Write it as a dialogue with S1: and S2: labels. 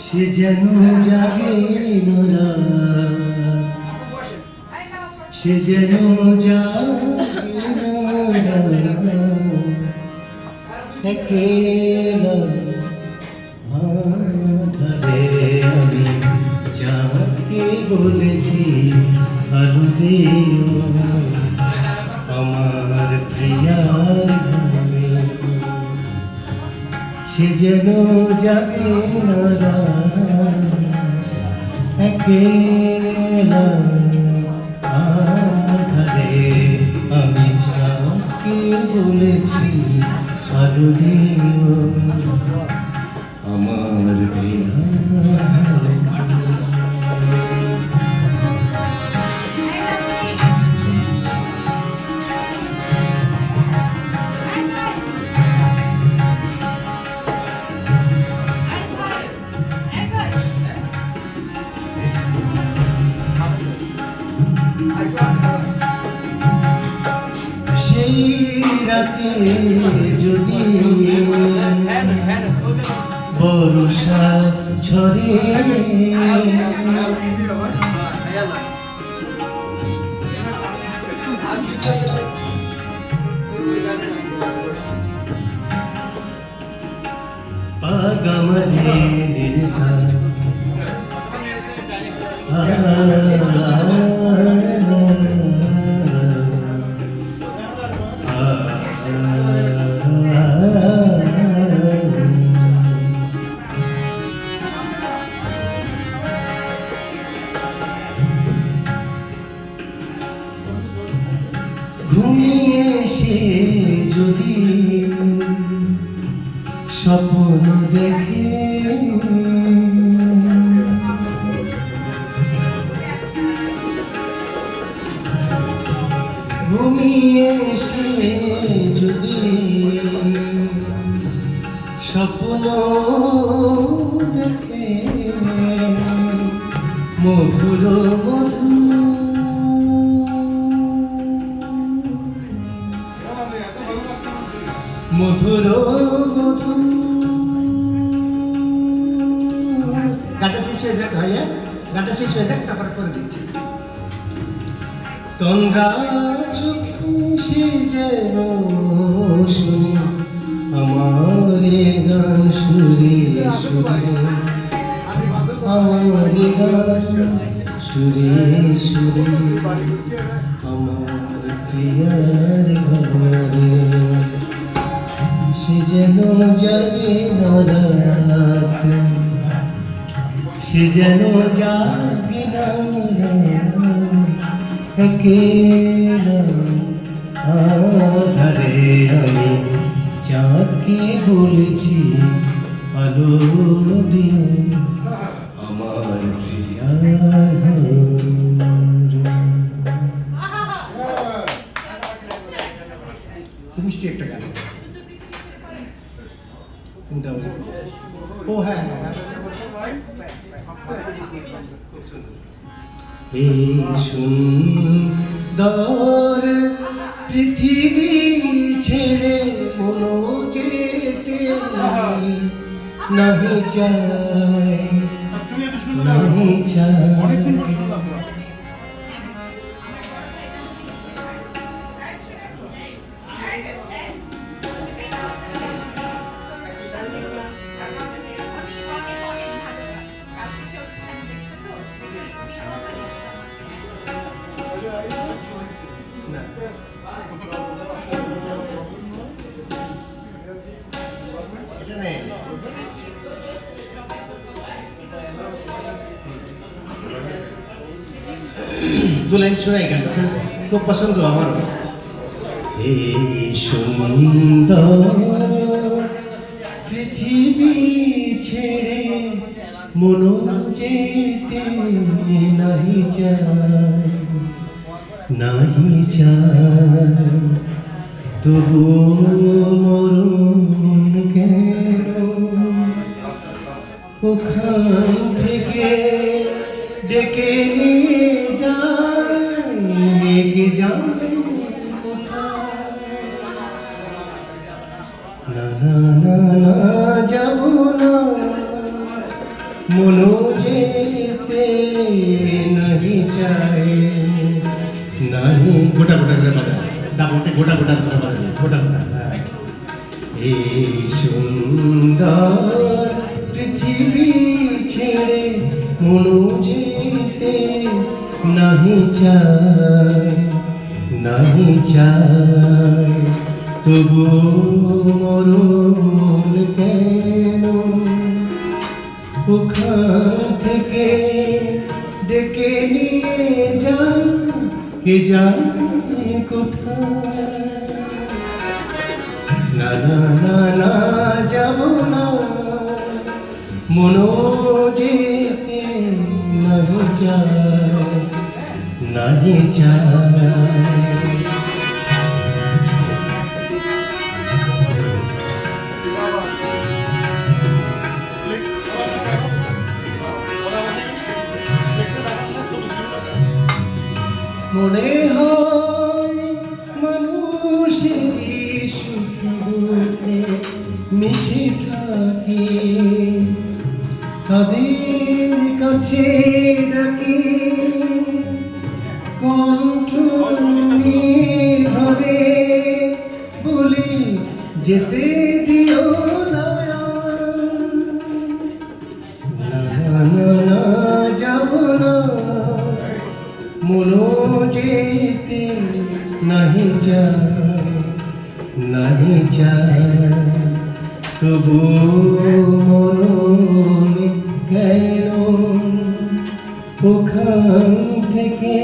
S1: সে যেন জাগে না, সে যেন জাগে না, একেলা আধারে আমি যাকে বলেছি আলো দিও আমার প্রিয়ার ঘরে, সে যেন জাগে না, একেলা আধারে আমি যাকে বলেছি আলো দিও আমার প্রিয়ার। সেই রাতে যদি বর্ষা ঝরে, পাগামরে নিরসা ঘুমিয়ে এসে যদি স্বপ্ন দেখে, ঘুমিয়ে এসে যদি স্বপ্ন দেখে, মধুর মধু মধুর মধু, গানটা শেষ হয়ে যাক ভাইয়া, গানটা শেষ হয়ে যাক তারপরে করে দিচ্ছি। তোমরা চোখে সে যেন শুনি আমার গান সুরে সুরে, আমার গান সুরে সুরে, আমার প্রিয়ার ঘরে, সে যেন জাগে না রাত, সে যেন জাগে না একেলা আধারে আমি যাকে বলেছি আলো দিও আমার প্রিয়ার ঘরে। মিষ্টি একটা গান, ও হ্যাঁ এই সুন্দর পৃথিবী ছেড়ে মনো যেতে নাহি চায়, নাহি চায়, दो लाइन सुनाई गाना खूब पसंद हो हमारा। এই সুন্দর পৃথিবী ছেড়ে মনো যেতে নাহি চায়, নাহি চায়, তবু মরণ কেন ওখান থেকে ডেকে নিয়ে যায়, যায় না না না না যাব না মনো যেতে নাহি চায় নাহি গোটা গোটা করে বাজা দামটা গোটা গোটা করে বাজা গোটা গোটা এই সুন্দর পৃথিবী ছেড়ে মনো যেতে নাহি চায় নাহি চায় তবু মরণ কেন ওখান থেকে ডেকে নিয়ে যায় কে জানে কোথায় না না না না যাব না মনো যেতে নাহি চায় নাহি চায় মনে হয় মানুষের সুখ দুঃখে মিশে থাকি তাদের কাছে ডাকি কণ্ঠ ধরে বলি যেতে দিও না না না যাব না মনো যেতে নাহি চায় নাহি চায় তবু মরণ কেন ওখান থেকে